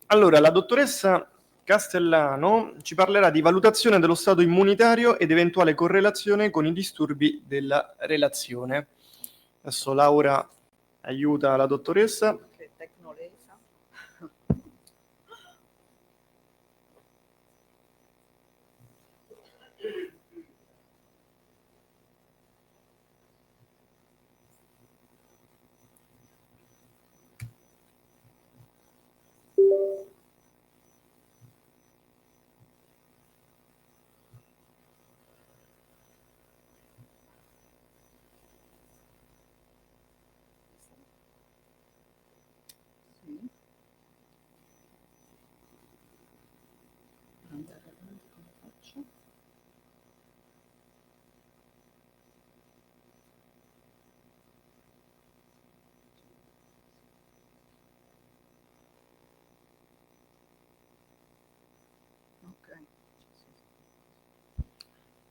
Allora, la dottoressa Castellano ci parlerà di valutazione dello stato immunitario ed eventuale correlazione con i disturbi della relazione. Adesso Laura aiuta la dottoressa. Che tecnolesa.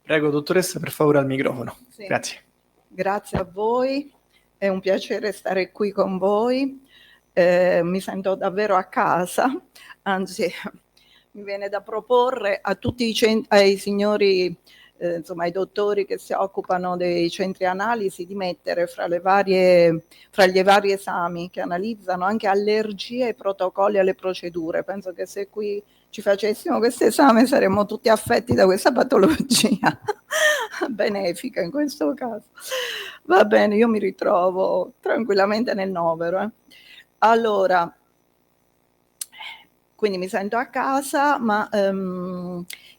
Prego, dottoressa, per favore al microfono. Sì. Grazie. Grazie a voi, è un piacere stare qui con voi. Mi sento davvero a casa, anzi mi viene da proporre a tutti ai signori, insomma ai dottori che si occupano dei centri analisi di mettere fra gli vari esami che analizzano anche allergie ai protocolli e alle procedure. Penso che se qui ci facessimo questo esame saremmo tutti affetti da questa patologia benefica in questo caso. Va bene, io mi ritrovo tranquillamente nel novero. Allora, quindi mi sento a casa, ma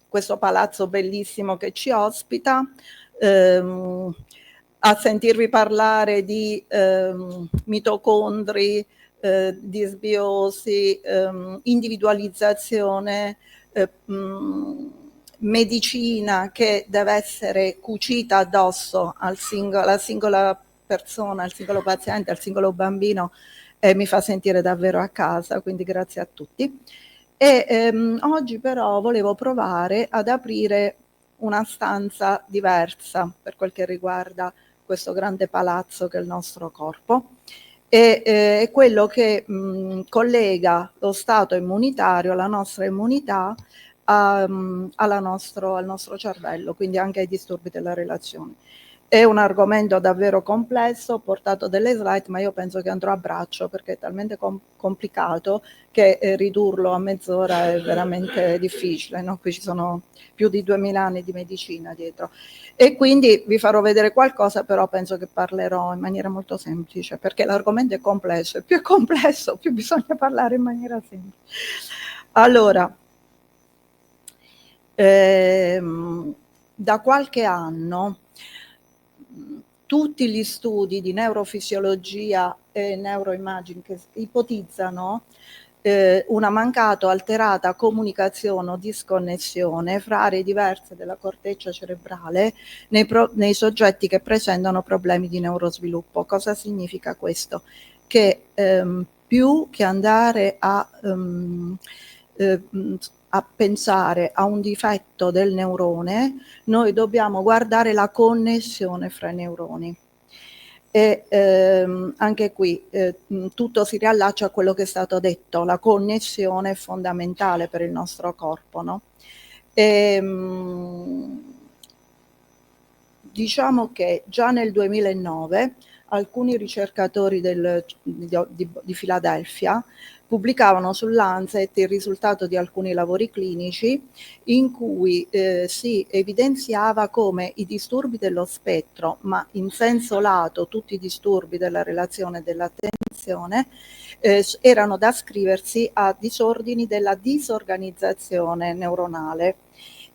questo palazzo bellissimo che ci ospita, a sentirvi parlare di mitocondri, disbiosi, individualizzazione, medicina che deve essere cucita addosso alla singola persona, al singolo paziente, al singolo bambino, mi fa sentire davvero a casa, quindi grazie a tutti. Oggi però volevo provare ad aprire una stanza diversa per quel che riguarda questo grande palazzo che è il nostro corpo, è quello che collega lo stato immunitario, la nostra immunità al nostro cervello, quindi anche ai disturbi della relazione. È un argomento davvero complesso, ho portato delle slide, ma io penso che andrò a braccio perché è talmente complicato che ridurlo a mezz'ora è veramente difficile, no? Qui ci sono più di 2000 anni di medicina dietro. E quindi vi farò vedere qualcosa, però penso che parlerò in maniera molto semplice, perché l'argomento è complesso, e più è complesso, più bisogna parlare in maniera semplice. Allora, da qualche anno tutti gli studi di neurofisiologia e neuroimmaging che ipotizzano una mancata o alterata comunicazione o disconnessione fra aree diverse della corteccia cerebrale nei soggetti che presentano problemi di neurosviluppo. Cosa significa questo? Che più che andare a pensare a un difetto del neurone, noi dobbiamo guardare la connessione fra i neuroni. E anche qui tutto si riallaccia a quello che è stato detto, la connessione è fondamentale per il nostro corpo, no? Diciamo che già nel 2009 alcuni ricercatori di Filadelfia pubblicavano sull'Lancet il risultato di alcuni lavori clinici in cui si evidenziava come i disturbi dello spettro, ma in senso lato tutti i disturbi della relazione e dell'attenzione, erano da ascriversi a disordini della disorganizzazione neuronale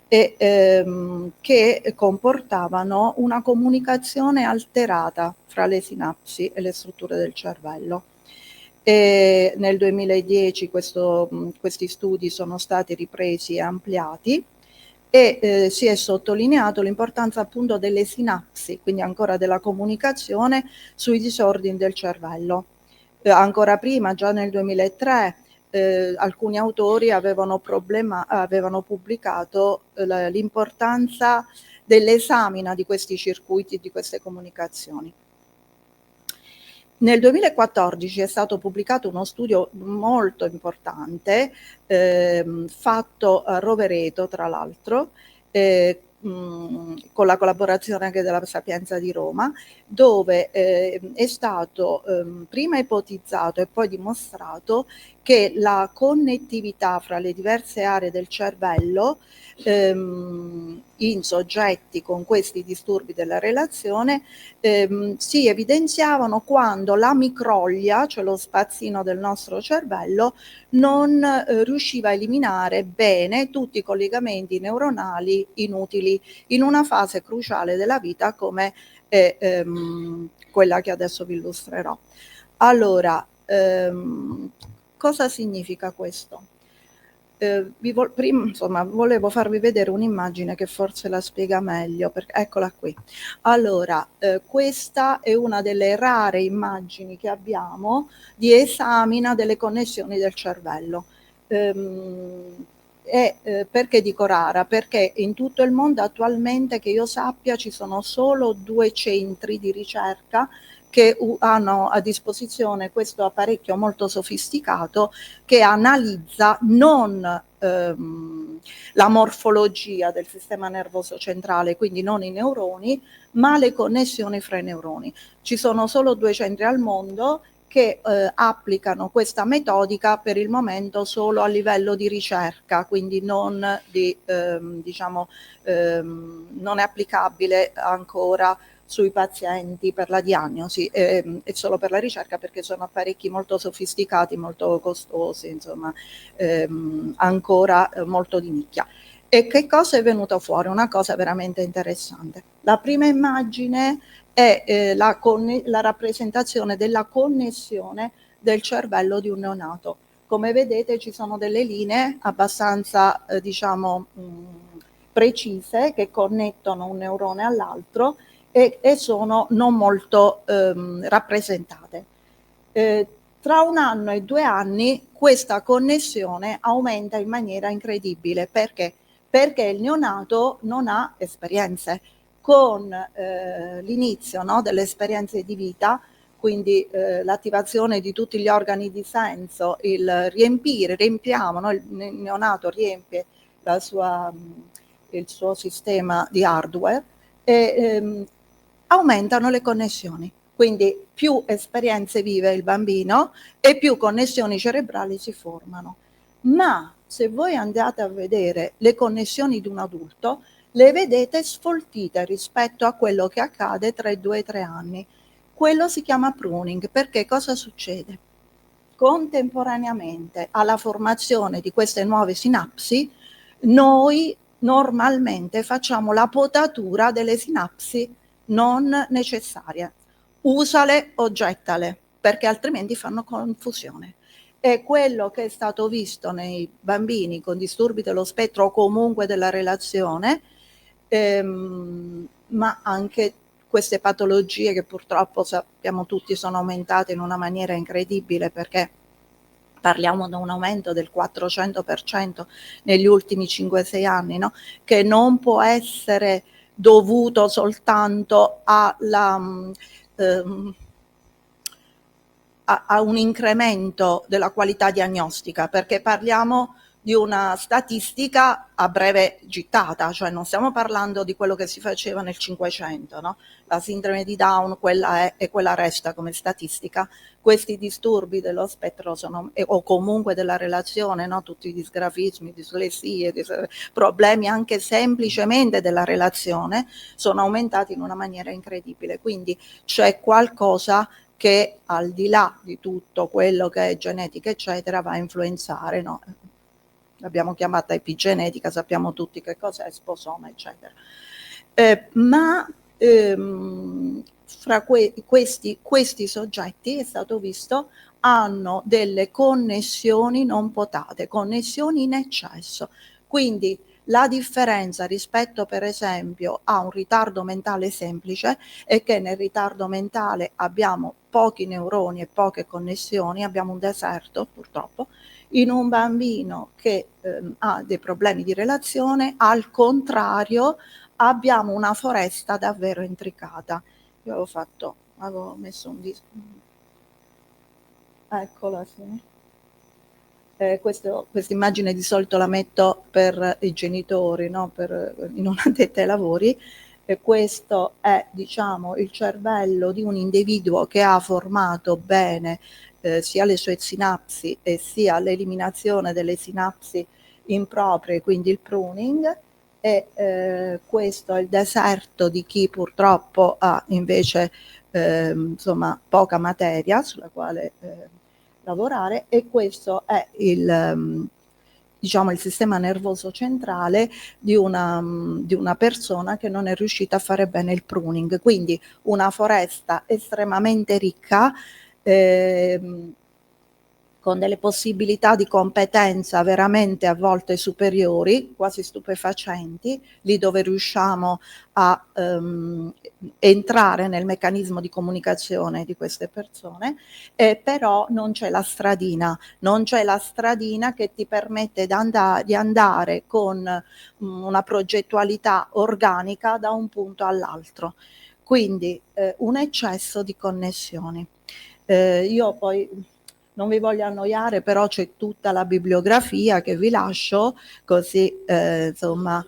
e che comportavano una comunicazione alterata fra le sinapsi e le strutture del cervello. E nel 2010 questi studi sono stati ripresi e ampliati e si è sottolineato l'importanza appunto delle sinapsi, quindi ancora della comunicazione sui disordini del cervello. Ancora prima, già nel 2003, alcuni autori avevano pubblicato l'importanza dell'esamina di questi circuiti e di queste comunicazioni. Nel 2014 è stato pubblicato uno studio molto importante, fatto a Rovereto, tra l'altro, con la collaborazione anche della Sapienza di Roma, dove è stato prima ipotizzato e poi dimostrato che la connettività fra le diverse aree del cervello in soggetti con questi disturbi della relazione si evidenziavano quando la microglia, cioè lo spazzino del nostro cervello, non riusciva a eliminare bene tutti i collegamenti neuronali inutili in una fase cruciale della vita come quella che adesso vi illustrerò. Allora, cosa significa questo? Prima, insomma, volevo farvi vedere un'immagine che forse la spiega meglio, perché eccola qui. Allora, questa è una delle rare immagini che abbiamo di esamina delle connessioni del cervello. Perché dico rara? Perché in tutto il mondo attualmente, che io sappia, ci sono solo 2 centri di ricerca che hanno a disposizione questo apparecchio molto sofisticato che analizza non la morfologia del sistema nervoso centrale, quindi non i neuroni, ma le connessioni fra i neuroni. Ci sono solo 2 centri al mondo che applicano questa metodica per il momento solo a livello di ricerca, quindi non non è applicabile ancora sui pazienti per la diagnosi, è solo per la ricerca perché sono apparecchi molto sofisticati, molto costosi, insomma, ancora molto di nicchia. E che cosa è venuto fuori? Una cosa veramente interessante. La prima immagine è la rappresentazione della connessione del cervello di un neonato. Come vedete ci sono delle linee abbastanza precise che connettono un neurone all'altro e sono non molto rappresentate. Tra 1 anno e 2 anni questa connessione aumenta in maniera incredibile. Perché? Perché il neonato non ha esperienze. Con l'inizio, no, delle esperienze di vita, quindi l'attivazione di tutti gli organi di senso, il riempiamo, no? Il neonato riempie il suo sistema di hardware e aumentano le connessioni. Quindi più esperienze vive il bambino e più connessioni cerebrali si formano. Ma se voi andate a vedere le connessioni di un adulto, le vedete sfoltite rispetto a quello che accade tra i 2 e i 3 anni. Quello si chiama pruning, perché cosa succede? Contemporaneamente alla formazione di queste nuove sinapsi, noi normalmente facciamo la potatura delle sinapsi non necessarie. Usale o gettale, perché altrimenti fanno confusione. È quello che è stato visto nei bambini con disturbi dello spettro o comunque della relazione, ma anche queste patologie che purtroppo sappiamo tutti sono aumentate in una maniera incredibile, perché parliamo di un aumento del 400% negli ultimi 5-6 anni, no? Che non può essere dovuto soltanto a un incremento della qualità diagnostica, perché parliamo di una statistica a breve gittata, cioè non stiamo parlando di quello che si faceva nel 500, no? La sindrome di Down, quella è e quella resta come statistica. Questi disturbi dello spettro o comunque della relazione, no? Tutti i disgrafismi, dislesie, problemi anche semplicemente della relazione sono aumentati in una maniera incredibile. Quindi c'è qualcosa che al di là di tutto quello che è genetica eccetera va a influenzare, no? L'abbiamo chiamata epigenetica, sappiamo tutti che cos'è, sposoma eccetera. Ma fra questi soggetti è stato visto hanno delle connessioni non potate, connessioni in eccesso. Quindi la differenza rispetto per esempio a un ritardo mentale semplice è che nel ritardo mentale abbiamo pochi neuroni e poche connessioni, abbiamo un deserto purtroppo. In un bambino che ha dei problemi di relazione, al contrario, abbiamo una foresta davvero intricata. Io avevo messo un disco. eccola, sì. Questa immagine di solito la metto per i genitori, no? Per i non addetti ai lavori. E questo è, diciamo, il cervello di un individuo che ha formato bene sia le sue sinapsi e sia l'eliminazione delle sinapsi improprie, quindi il pruning. E questo è il deserto di chi purtroppo ha invece insomma poca materia sulla quale lavorare, e questo è diciamo il sistema nervoso centrale di una persona che non è riuscita a fare bene il pruning. Quindi una foresta estremamente ricca, con delle possibilità di competenza veramente a volte superiori, quasi stupefacenti, lì dove riusciamo a entrare nel meccanismo di comunicazione di queste persone, però non c'è la stradina, non c'è la stradina che ti permette di andare con una progettualità organica da un punto all'altro. Quindi un eccesso di connessioni. Io poi non vi voglio annoiare, però c'è tutta la bibliografia che vi lascio, così insomma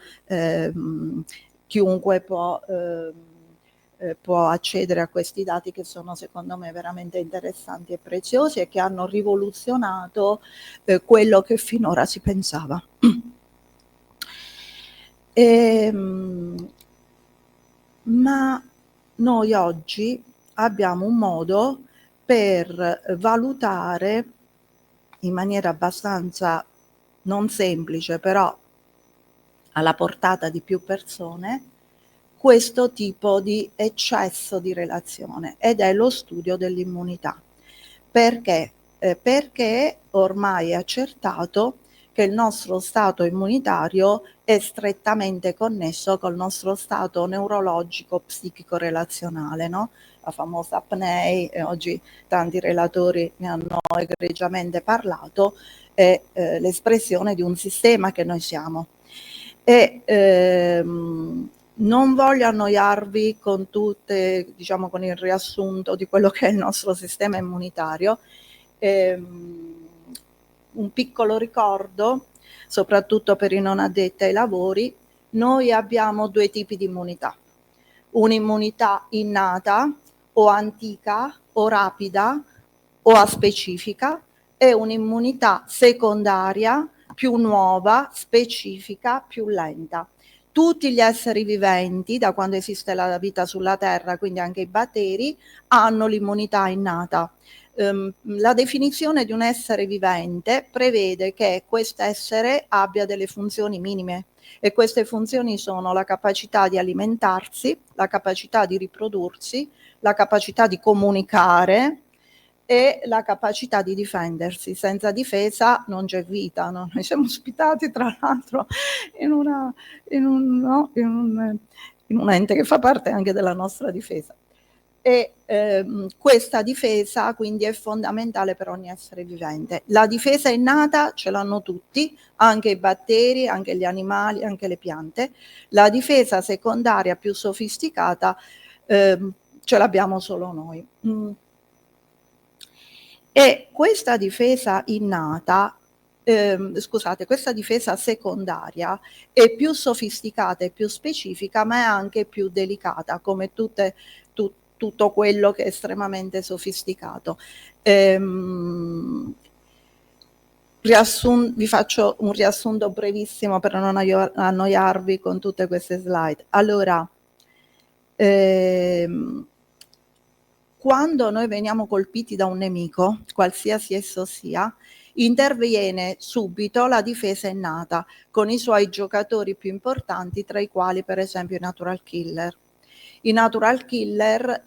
chiunque può accedere a questi dati, che sono secondo me veramente interessanti e preziosi e che hanno rivoluzionato quello che finora si pensava. Ma noi oggi abbiamo un modo per valutare in maniera abbastanza non semplice, però alla portata di più persone, questo tipo di eccesso di relazione, ed è lo studio dell'immunità. Perché? Perché ormai è accertato che il nostro stato immunitario è strettamente connesso col nostro stato neurologico psichico relazionale, no? La famosa PNEI, oggi tanti relatori ne hanno egregiamente parlato, è l'espressione di un sistema che noi siamo. E non voglio annoiarvi con tutte, diciamo, con il riassunto di quello che è il nostro sistema immunitario. Un piccolo ricordo, soprattutto per i non addetti ai lavori: noi abbiamo due tipi di immunità: un'immunità innata o antica o rapida o aspecifica, e un'immunità secondaria più nuova, specifica, più lenta. Tutti gli esseri viventi, da quando esiste la vita sulla Terra, quindi anche i batteri, hanno l'immunità innata. La definizione di un essere vivente prevede che quest'essere abbia delle funzioni minime, e queste funzioni sono la capacità di alimentarsi, la capacità di riprodursi, la capacità di comunicare e la capacità di difendersi. Senza difesa non c'è vita, no? Noi siamo ospitati tra l'altro in un ente che fa parte anche della nostra difesa. E questa difesa quindi è fondamentale per ogni essere vivente. La difesa innata ce l'hanno tutti, anche i batteri, anche gli animali, anche le piante. La difesa secondaria più sofisticata ce l'abbiamo solo noi. E questa difesa innata, questa difesa secondaria è più sofisticata e più specifica, ma è anche più delicata, come tutto quello che è estremamente sofisticato. Vi faccio un riassunto brevissimo per non annoiarvi con tutte queste slide. Allora, quando noi veniamo colpiti da un nemico, qualsiasi esso sia, interviene subito la difesa innata, con i suoi giocatori più importanti, tra i quali per esempio i natural killer. I natural killer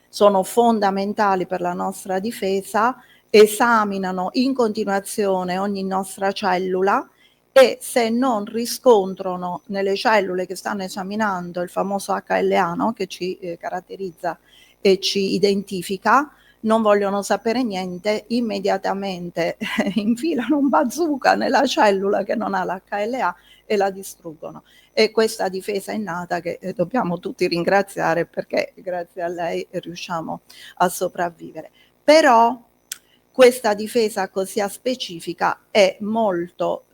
sono fondamentali per la nostra difesa, esaminano in continuazione ogni nostra cellula, e se non riscontrano nelle cellule che stanno esaminando il famoso HLA, no, che ci caratterizza e ci identifica, non vogliono sapere niente, immediatamente infilano un bazooka nella cellula che non ha l'HLA e la distruggono. E questa difesa innata che dobbiamo tutti ringraziare, perché grazie a lei riusciamo a sopravvivere. però questa difesa così specifica è molto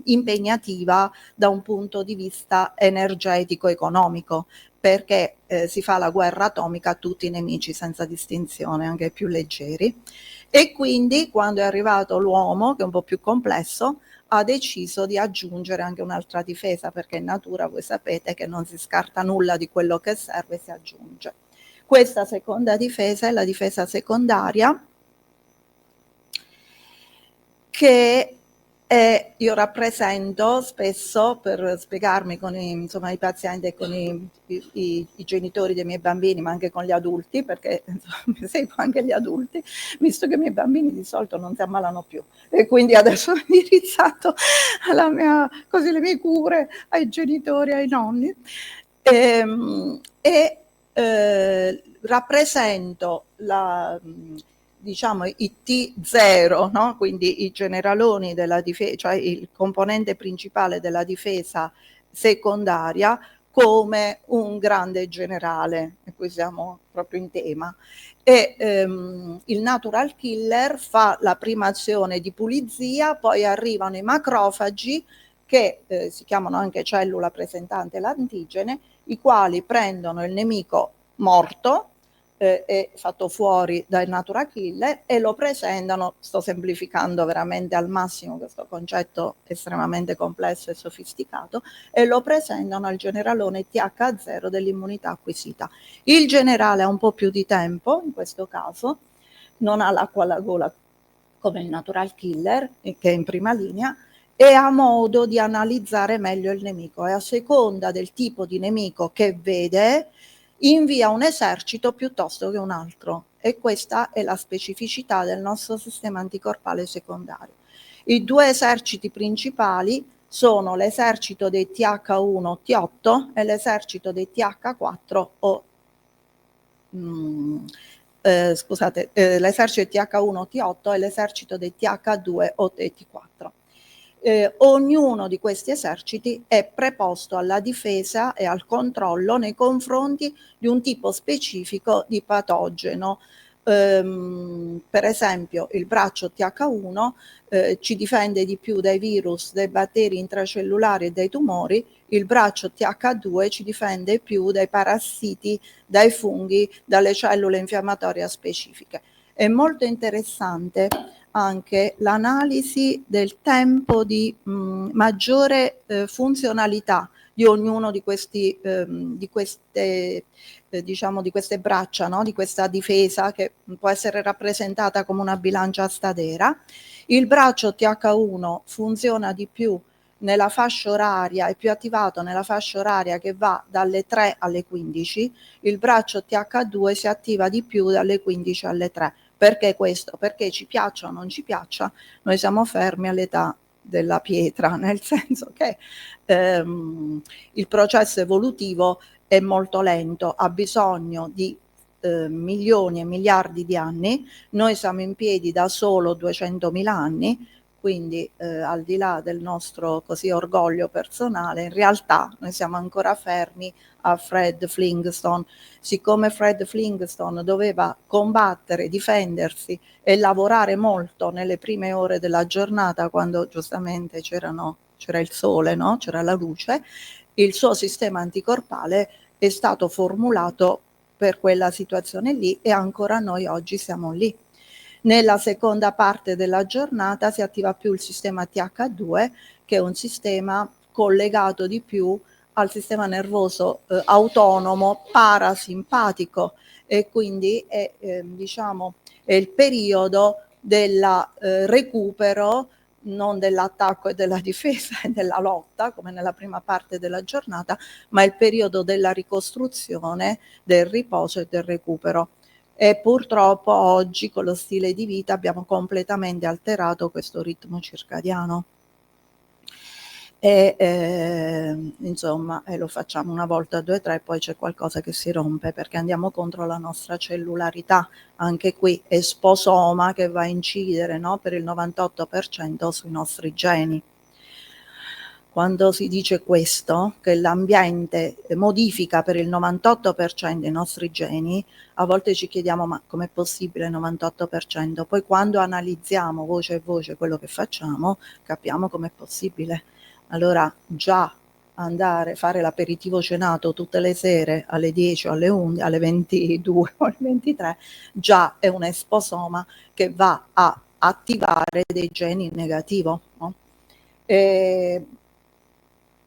impegnativa da un punto di vista energetico-economico, perché si fa la guerra atomica a tutti i nemici senza distinzione, anche ai più leggeri, e quindi quando è arrivato l'uomo, che è un po' più complesso, ha deciso di aggiungere anche un'altra difesa, perché in natura voi sapete che non si scarta nulla di quello che serve, si aggiunge. Questa seconda difesa è la difesa secondaria, che io rappresento spesso per spiegarmi con i pazienti e con i genitori dei miei bambini, ma anche con gli adulti, perché mi seguo anche gli adulti, visto che i miei bambini di solito non si ammalano più, e quindi adesso ho indirizzato così le mie cure ai genitori, ai nonni, rappresento diciamo i T0, no? Quindi i generaloni della difesa, cioè il componente principale della difesa secondaria, come un grande generale, e qui siamo proprio in tema. E il natural killer fa la prima azione di pulizia, poi arrivano i macrofagi, che si chiamano anche cellula presentante l'antigene, i quali prendono il nemico morto, è fatto fuori dal natural killer, e lo presentano, sto semplificando veramente al massimo questo concetto estremamente complesso e sofisticato, e lo presentano al generalone TH0 dell'immunità acquisita. Il generale ha un po' più di tempo, in questo caso, non ha l'acqua alla gola come il natural killer, che è in prima linea, e ha modo di analizzare meglio il nemico, e a seconda del tipo di nemico che vede invia un esercito piuttosto che un altro, e questa è la specificità del nostro sistema anticorpale secondario. I due eserciti principali sono l'esercito dei TH1-T8 e l'esercito dei TH4 l'esercito dei TH1-T8 e l'esercito dei TH2 o T4. Ognuno di questi eserciti è preposto alla difesa e al controllo nei confronti di un tipo specifico di patogeno. Per esempio il braccio TH1 ci difende di più dai virus, dai batteri intracellulari e dai tumori, il braccio TH2 ci difende più dai parassiti, dai funghi, dalle cellule infiammatorie specifiche. È molto interessante anche l'analisi del tempo di maggiore funzionalità di ognuno di questi di queste braccia, no? Di questa difesa, che può essere rappresentata come una bilancia a stadera. Il braccio TH1 funziona di più nella fascia oraria, è più attivato nella fascia oraria che va dalle 3 alle 15, il braccio TH2 si attiva di più dalle 15 alle 3. Perché questo? Perché ci piaccia o non ci piaccia, noi siamo fermi all'età della pietra, nel senso che il processo evolutivo è molto lento, ha bisogno di milioni e miliardi di anni, noi siamo in piedi da solo 200.000 anni, quindi al di là del nostro così orgoglio personale, in realtà noi siamo ancora fermi a Fred Flintstone. Siccome Fred Flintstone doveva combattere, difendersi e lavorare molto nelle prime ore della giornata, quando giustamente c'era il sole, no? C'era la luce, il suo sistema anticorpale è stato formulato per quella situazione lì, e ancora noi oggi siamo lì. Nella seconda parte della giornata si attiva più il sistema TH2, che è un sistema collegato di più al sistema nervoso autonomo parasimpatico, e quindi è il periodo del recupero, non dell'attacco e della difesa e della lotta come nella prima parte della giornata, ma il periodo della ricostruzione, del riposo e del recupero. E purtroppo oggi con lo stile di vita abbiamo completamente alterato questo ritmo circadiano. E lo facciamo una volta, due, tre, poi c'è qualcosa che si rompe, perché andiamo contro la nostra cellularità. Anche qui è sposoma che va a incidere, no, per il 98% sui nostri geni. Quando si dice questo, che l'ambiente modifica per il 98% i nostri geni, a volte ci chiediamo ma com'è possibile il 98%? Poi quando analizziamo voce a voce quello che facciamo, capiamo com'è possibile. Allora già andare a fare l'aperitivo cenato tutte le sere alle 10 o alle 11, alle 22 o alle 23, già è un esposoma che va a attivare dei geni in negativo, no?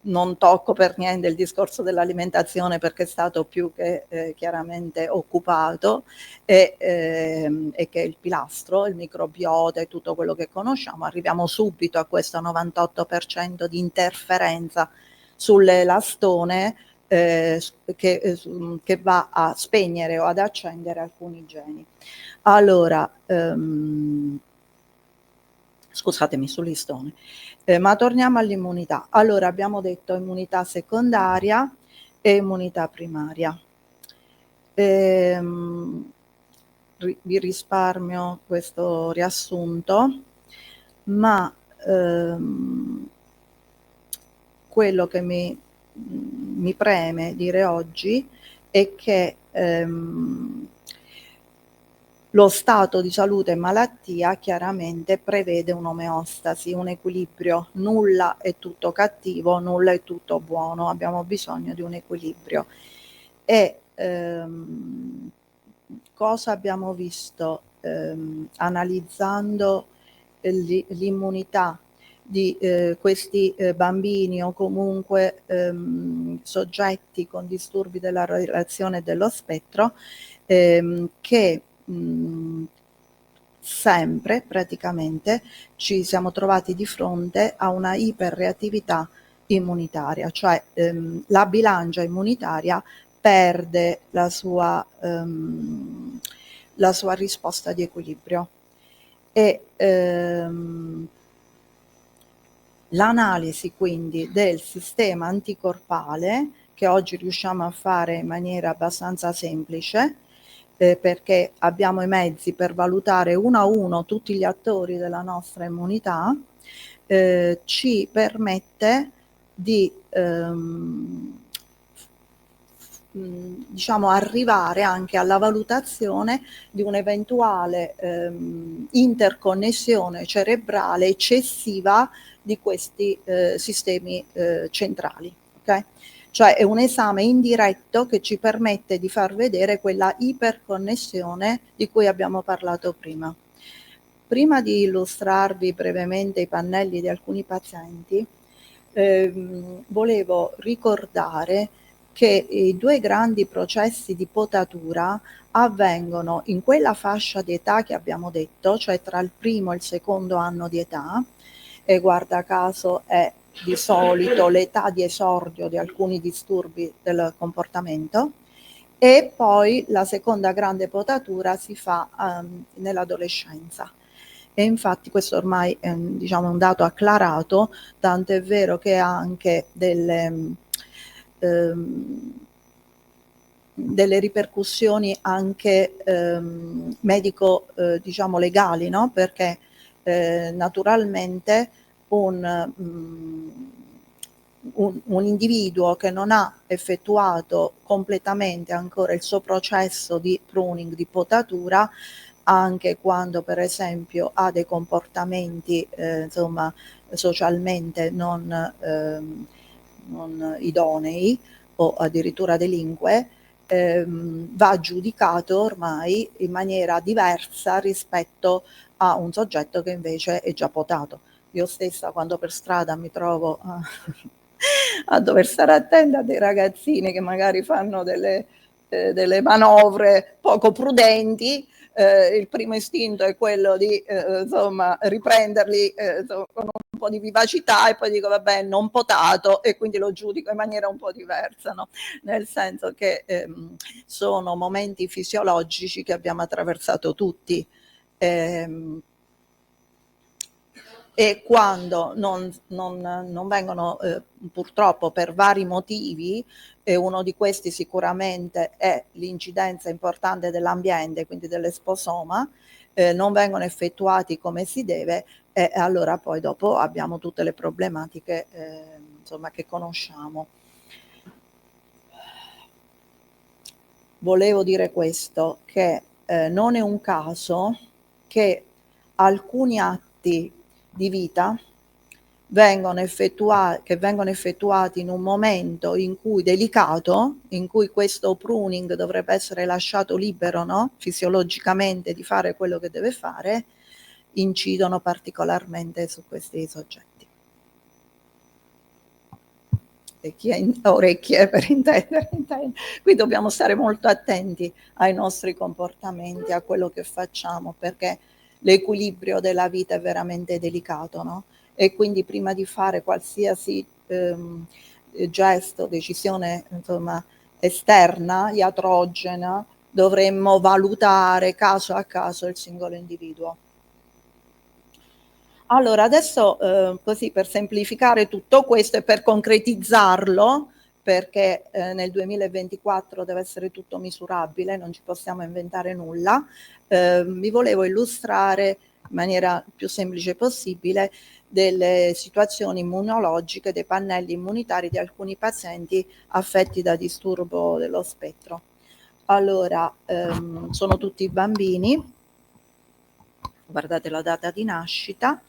Non tocco per niente il discorso dell'alimentazione perché è stato più che chiaramente occupato e che è il pilastro, il microbiota e tutto quello che conosciamo. Arriviamo subito a questo 98% di interferenza sull'elastone che va a spegnere o ad accendere alcuni geni. Allora, scusatemi, sull'istone. Ma torniamo all'immunità. Allora abbiamo detto immunità secondaria e immunità primaria. Vi risparmio questo riassunto, ma quello che mi preme dire oggi è che lo stato di salute e malattia chiaramente prevede un'omeostasi, un equilibrio, nulla è tutto cattivo, nulla è tutto buono, abbiamo bisogno di un equilibrio. E cosa abbiamo visto analizzando l'immunità di questi bambini o comunque soggetti con disturbi della relazione e dello spettro che sempre praticamente ci siamo trovati di fronte a una iperreattività immunitaria, cioè la bilancia immunitaria perde la sua risposta di equilibrio e l'analisi quindi del sistema anticorpale che oggi riusciamo a fare in maniera abbastanza semplice perché abbiamo i mezzi per valutare uno a uno tutti gli attori della nostra immunità, ci permette di diciamo arrivare anche alla valutazione di un'eventuale interconnessione cerebrale eccessiva di questi sistemi centrali, ok? Cioè è un esame indiretto che ci permette di far vedere quella iperconnessione di cui abbiamo parlato prima. Prima di illustrarvi brevemente i pannelli di alcuni pazienti, volevo ricordare che i due grandi processi di potatura avvengono in quella fascia di età che abbiamo detto, cioè tra il primo e il secondo anno di età, e guarda caso è di solito l'età di esordio di alcuni disturbi del comportamento, e poi la seconda grande potatura si fa nell'adolescenza. E infatti questo ormai è diciamo, un dato acclarato, tanto è vero che ha anche delle ripercussioni anche medico diciamo legali, no? Perché naturalmente un individuo che non ha effettuato completamente ancora il suo processo di pruning, di potatura, anche quando per esempio ha dei comportamenti insomma socialmente non idonei o addirittura delinque, va giudicato ormai in maniera diversa rispetto a un soggetto che invece è già potato. Io stessa quando per strada mi trovo a dover stare attenta a dei ragazzini che magari fanno delle manovre poco prudenti, il primo istinto è quello di insomma riprenderli con un po' di vivacità e poi dico vabbè non potato e quindi lo giudico in maniera un po' diversa, no? Nel senso che sono momenti fisiologici che abbiamo attraversato tutti. E quando non vengono purtroppo per vari motivi, e uno di questi sicuramente è l'incidenza importante dell'ambiente, quindi dell'esposoma, non vengono effettuati come si deve e allora poi dopo abbiamo tutte le problematiche insomma, che conosciamo. Volevo dire questo, che non è un caso che alcuni atti di vita vengono effettuati in un momento in cui delicato, in cui questo pruning dovrebbe essere lasciato libero, no? Fisiologicamente di fare quello che deve fare, incidono particolarmente su questi soggetti. E chi ha orecchie per intendere. Qui dobbiamo stare molto attenti ai nostri comportamenti, a quello che facciamo, perché l'equilibrio della vita è veramente delicato, no? E quindi prima di fare qualsiasi gesto, decisione, insomma, esterna, iatrogena, dovremmo valutare caso a caso il singolo individuo. Allora, adesso così per semplificare tutto questo e per concretizzarlo, perché nel 2024 deve essere tutto misurabile, non ci possiamo inventare nulla, vi volevo illustrare in maniera più semplice possibile delle situazioni immunologiche, dei pannelli immunitari di alcuni pazienti affetti da disturbo dello spettro. Allora, sono tutti bambini, guardate la data di nascita,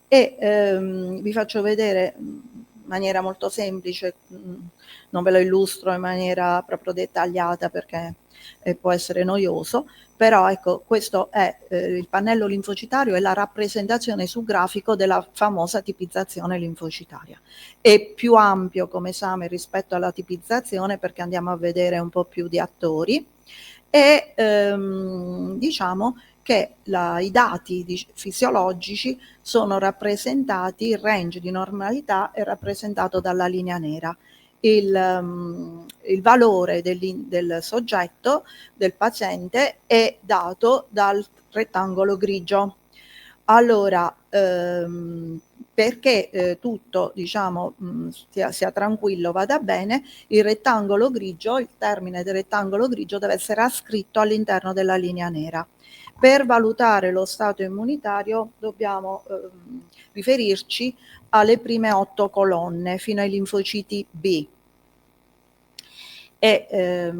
e vi faccio vedere in maniera molto semplice, non ve lo illustro in maniera proprio dettagliata perché può essere noioso, però ecco, questo è il pannello linfocitario e la rappresentazione su grafico della famosa tipizzazione linfocitaria. È più ampio come esame rispetto alla tipizzazione perché andiamo a vedere un po' più di attori e diciamo che i dati fisiologici sono rappresentati, il range di normalità è rappresentato dalla linea nera. Il valore del soggetto, del paziente, è dato dal rettangolo grigio. Allora, perché tutto, diciamo, sia tranquillo, vada bene, il rettangolo grigio, il termine del rettangolo grigio deve essere ascritto all'interno della linea nera. Per valutare lo stato immunitario dobbiamo riferirci alle prime 8 colonne fino ai linfociti B. E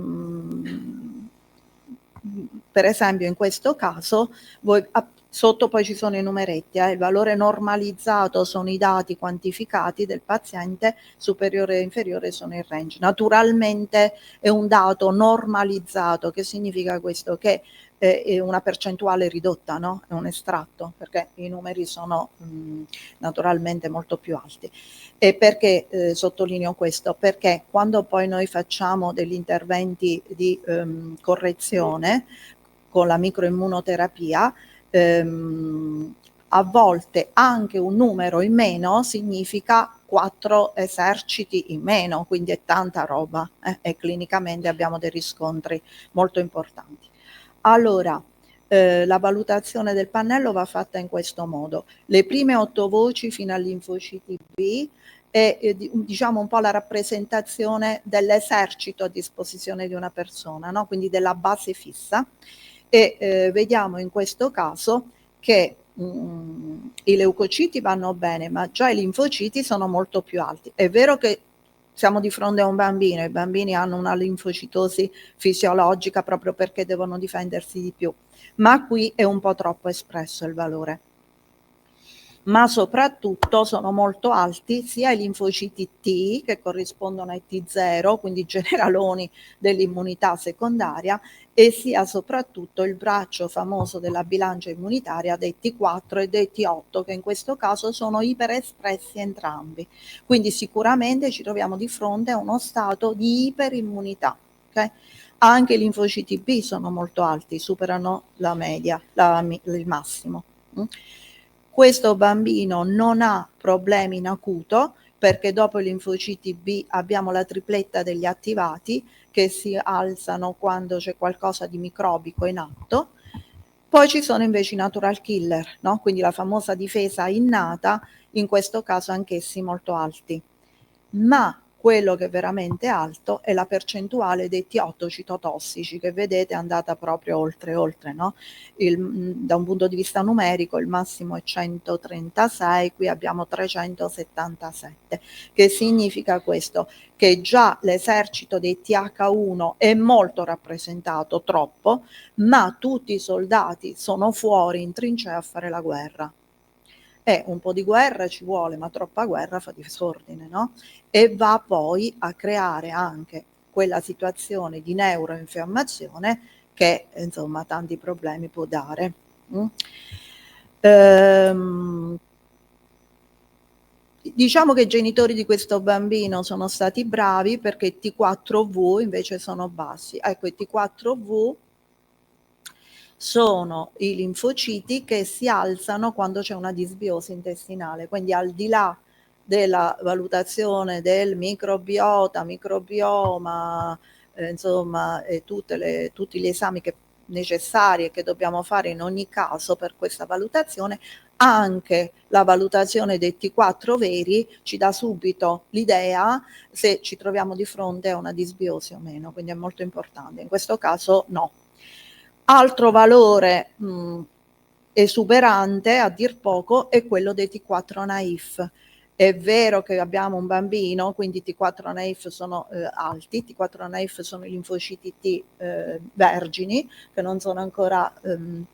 per esempio in questo caso sotto poi ci sono i numeretti, il valore normalizzato sono i dati quantificati del paziente, superiore e inferiore sono il range. Naturalmente è un dato normalizzato, che significa questo? Che è una percentuale ridotta, no? È un estratto, perché i numeri sono naturalmente molto più alti. E perché sottolineo questo? Perché quando poi noi facciamo degli interventi di correzione con la microimmunoterapia, a volte anche un numero in meno significa 4 eserciti in meno, quindi è tanta roba e clinicamente abbiamo dei riscontri molto importanti. Allora, la valutazione del pannello va fatta in questo modo. Le prime 8 voci fino agli linfociti B è diciamo un po' la rappresentazione dell'esercito a disposizione di una persona, no? Quindi della base fissa. E vediamo in questo caso che i leucociti vanno bene, ma già i linfociti sono molto più alti. È vero che siamo di fronte a un bambino, i bambini hanno una linfocitosi fisiologica proprio perché devono difendersi di più, ma qui è un po' troppo espresso il valore. Ma soprattutto sono molto alti sia i linfociti T, che corrispondono ai T0, quindi generaloni dell'immunità secondaria, e sia soprattutto il braccio famoso della bilancia immunitaria dei T4 e dei T8, che in questo caso sono iperespressi entrambi. Quindi sicuramente ci troviamo di fronte a uno stato di iperimmunità. Okay? Anche i linfociti B sono molto alti, superano la media, il massimo. Questo bambino non ha problemi in acuto perché dopo i linfociti B abbiamo la tripletta degli attivati che si alzano quando c'è qualcosa di microbico in atto. Poi ci sono invece i natural killer, no? Quindi la famosa difesa innata, in questo caso anch'essi molto alti. Ma quello che è veramente alto è la percentuale dei T8 citotossici, che vedete è andata proprio oltre, no? Da un punto di vista numerico il massimo è 136, qui abbiamo 377. Che significa questo? Che già l'esercito dei TH1 è molto rappresentato, troppo, ma tutti i soldati sono fuori in trincea a fare la guerra. Un po' di guerra ci vuole, ma troppa guerra fa disordine, no? E va poi a creare anche quella situazione di neuroinfiammazione che, insomma, tanti problemi può dare. Diciamo che i genitori di questo bambino sono stati bravi, perché i T4V invece sono bassi. Ecco, i T4V sono i linfociti che si alzano quando c'è una disbiosi intestinale, quindi al di là della valutazione del microbioma, insomma, e tutti gli esami necessari e che dobbiamo fare in ogni caso per questa valutazione, anche la valutazione dei T4 veri ci dà subito l'idea se ci troviamo di fronte a una disbiosi o meno, quindi è molto importante. In questo caso no. Altro valore esuberante, a dir poco, è quello dei T4 naif. È vero che abbiamo un bambino, quindi i T4 naif sono alti, T4 naif sono i linfociti T vergini, che non sono ancora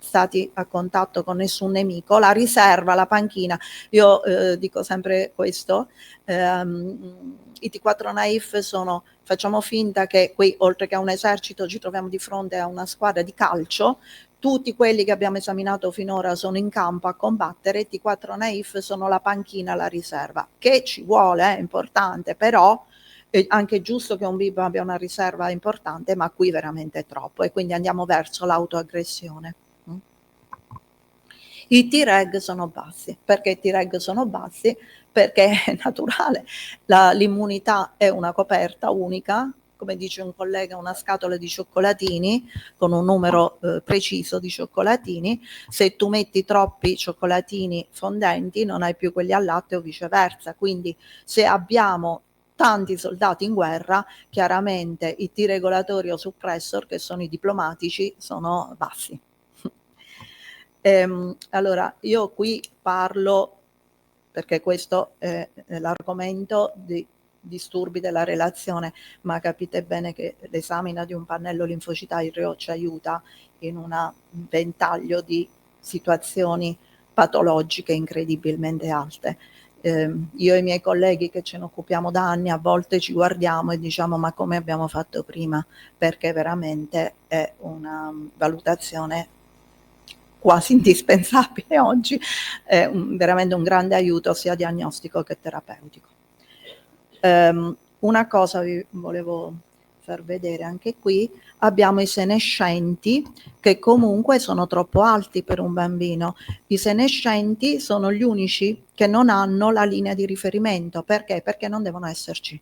stati a contatto con nessun nemico. La riserva, la panchina, io dico sempre questo, i T4 naif sono, facciamo finta che qui, oltre che a un esercito, ci troviamo di fronte a una squadra di calcio. Tutti quelli che abbiamo esaminato finora sono in campo a combattere, i T4 naif sono la panchina, la riserva, che ci vuole, è importante, però è anche giusto che un bimbo abbia una riserva importante, ma qui veramente è troppo, e quindi andiamo verso l'autoaggressione. I T-reg sono bassi. Perché i T-reg sono bassi? Perché è naturale, l'immunità è una coperta unica, come dice un collega, una scatola di cioccolatini con un numero preciso di cioccolatini. Se tu metti troppi cioccolatini fondenti non hai più quelli al latte o viceversa, quindi se abbiamo tanti soldati in guerra, chiaramente i T-regolatori o suppressor, che sono i diplomatici, sono bassi. Allora, io qui parlo, perché questo è l'argomento di disturbi della relazione, ma capite bene che l'esamina di un pannello linfocitario ci aiuta in un ventaglio di situazioni patologiche incredibilmente alte. Io e i miei colleghi che ce ne occupiamo da anni a volte ci guardiamo e diciamo: ma come abbiamo fatto prima? Perché veramente è una valutazione quasi indispensabile oggi, è veramente un grande aiuto sia diagnostico che terapeutico. Una cosa vi volevo far vedere anche qui: abbiamo i senescenti, che comunque sono troppo alti per un bambino. I senescenti sono gli unici che non hanno la linea di riferimento. Perché? Perché non devono esserci.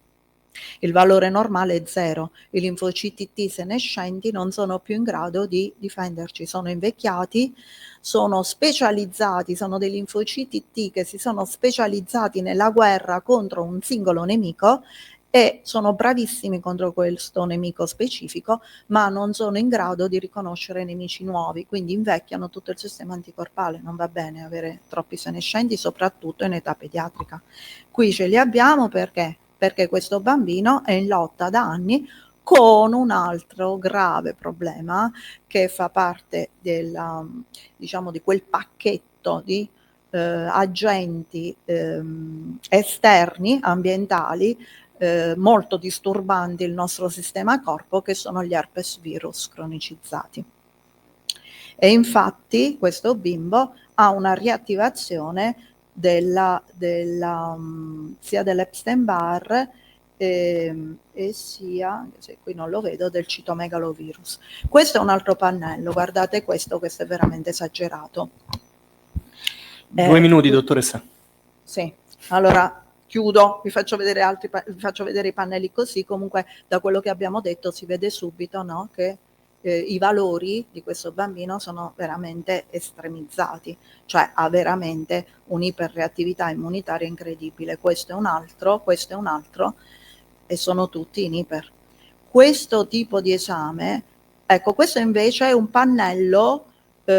Il valore normale è 0. I linfociti T senescenti non sono più in grado di difenderci, sono invecchiati, sono specializzati, sono dei linfociti T che si sono specializzati nella guerra contro un singolo nemico e sono bravissimi contro questo nemico specifico, ma non sono in grado di riconoscere nemici nuovi, quindi invecchiano tutto il sistema anticorpale. Non va bene avere troppi senescenti, soprattutto in età pediatrica. Qui ce li abbiamo perché questo bambino è in lotta da anni con un altro grave problema che fa parte diciamo, di quel pacchetto di agenti esterni, ambientali, molto disturbanti il nostro sistema corpo, che sono gli herpes virus cronicizzati. E infatti questo bimbo ha una riattivazione sia dell'Epstein-Barr e sia, se qui non lo vedo, del citomegalovirus. Questo è un altro pannello, guardate questo è veramente esagerato. 2 minuti, dottoressa. Sì, allora chiudo, vi faccio vedere i pannelli così. Comunque da quello che abbiamo detto si vede subito, no, che i valori di questo bambino sono veramente estremizzati, cioè ha veramente un'iperreattività immunitaria incredibile. Questo è un altro, e sono tutti in iper. Questo tipo di esame, ecco, questo invece è un pannello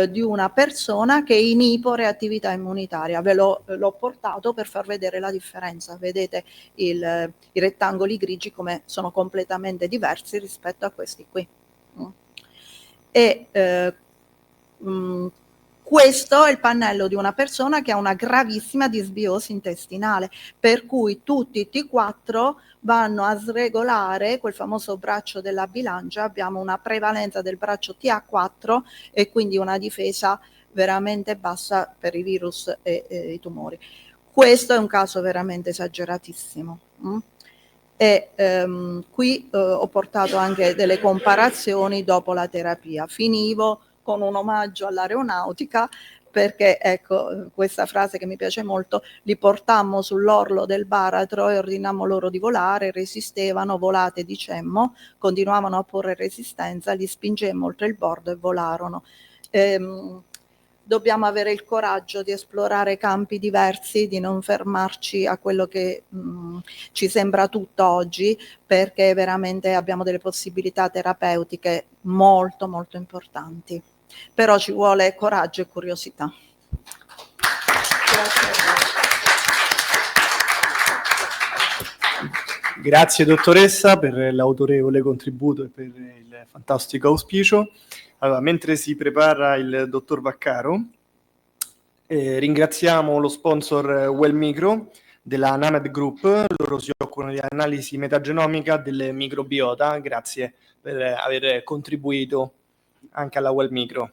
di una persona che è in iporeattività immunitaria. L'ho portato per far vedere la differenza. Vedete i rettangoli grigi come sono completamente diversi rispetto a questi qui. E questo è il pannello di una persona che ha una gravissima disbiosi intestinale, per cui tutti i T4 vanno a sregolare quel famoso braccio della bilancia. Abbiamo una prevalenza del braccio TA4 e quindi una difesa veramente bassa per i virus e i tumori. Questo è un caso veramente esageratissimo. E qui ho portato anche delle comparazioni dopo la terapia. Finivo con un omaggio all'aeronautica, perché ecco, questa frase che mi piace molto: li portammo sull'orlo del baratro e ordinammo loro di volare, resistevano, volate dicemmo, continuavano a porre resistenza, li spingemmo oltre il bordo e volarono. Dobbiamo avere il coraggio di esplorare campi diversi, di non fermarci a quello che ci sembra tutto oggi, perché veramente abbiamo delle possibilità terapeutiche molto molto importanti. Però ci vuole coraggio e curiosità. Grazie dottoressa per l'autorevole contributo e per il fantastico auspicio. Allora, mentre si prepara il dottor Vaccaro, ringraziamo lo sponsor Wellmicro della Named Group. Loro si occupano di analisi metagenomica del microbiota. Grazie per aver contribuito anche alla Wellmicro.